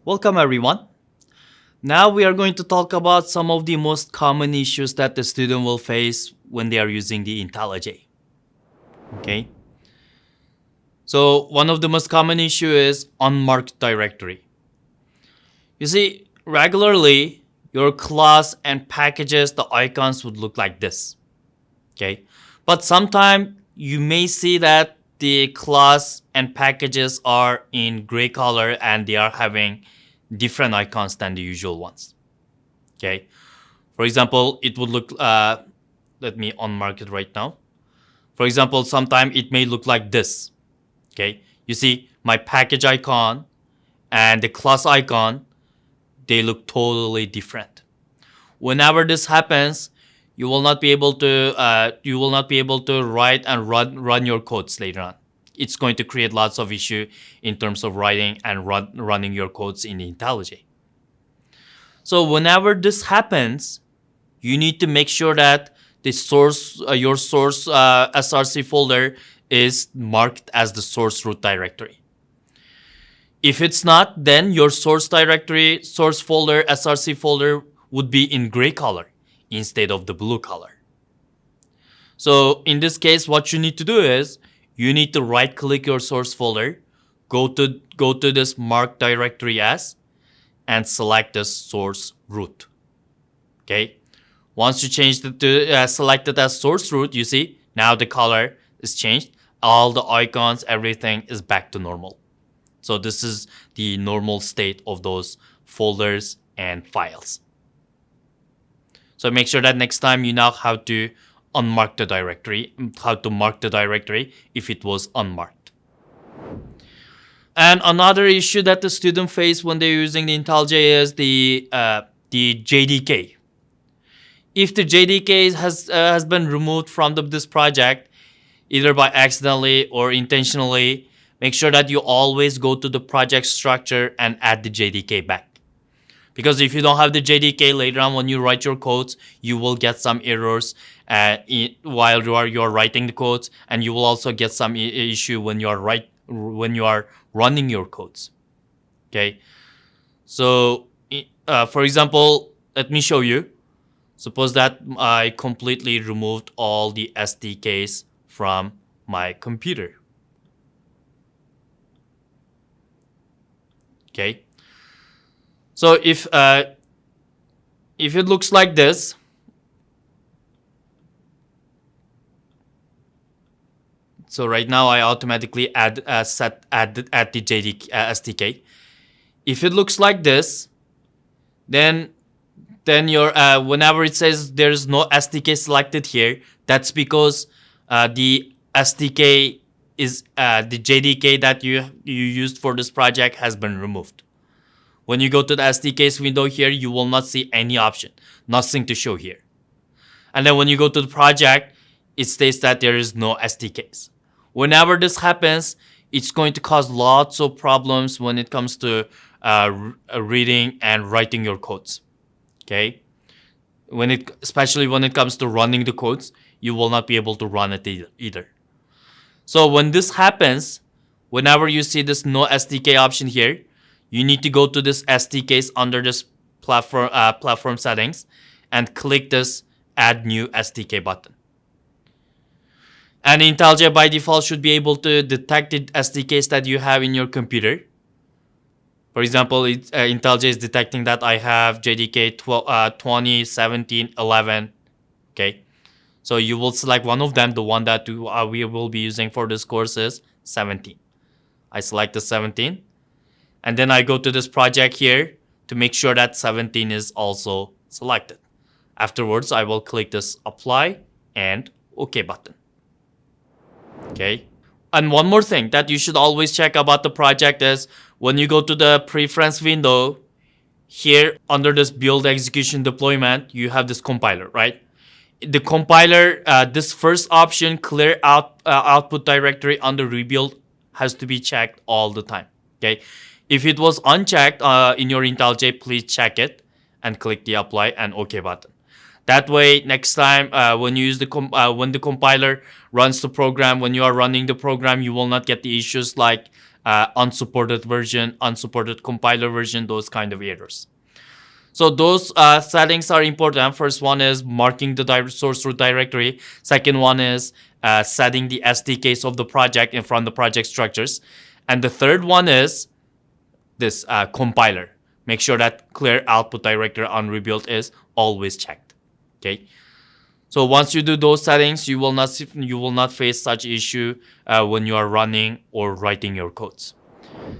Welcome everyone. Now we are going to talk about some of the most common issues that the student will face when they are using the IntelliJ. Okay. So one of the most common issue is unmarked directory. You see, regularly your class and packages, the icons would look like this. Okay. But sometimes you may see that the class and packages are in gray color and they are having different icons than the usual ones. Okay. For example, it would look, let me unmark it right now. For example, sometimes it may look like this. Okay. You see my package icon and the class icon, they look totally different. Whenever this happens, you will not be able to write and run your codes later on. It's going to create lots of issue in terms of writing and running your codes in the IntelliJ. So whenever this happens, you need to make sure that the source, your source SRC folder is marked as the source root directory. If it's not, then your source directory, source folder, SRC folder would be in gray color instead of the blue color. So in this case, what you need to do is you need to right click your source folder, go to this mark directory as, and select the source root. Okay. Once you change it to select it as source root, you see now the color is changed. All the icons, everything is back to normal. So this is the normal state of those folders and files. So make sure that next time you know how to unmark the directory, how to mark the directory if it was unmarked. And another issue that the student face when they're using the IntelliJ is the JDK. If the JDK has been removed from this project, either by accidentally or intentionally, make sure that you always go to the project structure and add the JDK back. Because if you don't have the JDK later on when you write your codes, you will get some errors while you are writing the codes, and you will also get some issue when you are running your codes. Okay, so for example, let me show you. Suppose that I completely removed all the SDKs from my computer. Okay. So if it looks like this, so right now I automatically add the SDK. If it looks like this, then your whenever it says there is no SDK selected here, that's because the SDK is the JDK that you used for this project has been removed. When you go to the SDKs window here, you will not see any option, nothing to show here. And then when you go to the project, it states that there is no SDKs. Whenever this happens, it's going to cause lots of problems when it comes to reading and writing your codes. Okay, especially when it comes to running the codes, you will not be able to run it either. So when this happens, whenever you see this no SDK option here, you need to go to this SDKs under this platform settings and click this add new SDK button. And IntelliJ by default should be able to detect the SDKs that you have in your computer. For example, IntelliJ is detecting that I have JDK 20, 17, 11. Okay. So you will select one of them. The one that we will be using for this course is 17. I select the 17. And then I go to this project here to make sure that 17 is also selected. Afterwards, I will click this apply and OK button. Okay. And one more thing that you should always check about the project is when you go to the preference window, here under this build execution deployment, you have this compiler, right? The compiler, this first option, clear output directory under rebuild, has to be checked all the time. Okay. If it was unchecked in your IntelliJ, please check it and click the apply and OK button. That way, next time when you use when the compiler runs the program, when you are running the program, you will not get the issues like unsupported version, unsupported compiler version, those kind of errors. So those settings are important. First one is marking the source root directory. Second one is setting the SDKs of the project in front of the project structures. And the third one is this compiler. Make sure that clear output directory on rebuild is always checked. Okay. So once you do those settings, you will not face such issue when you are running or writing your codes.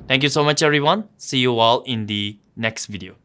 Thank you so much, everyone. See you all in the next video.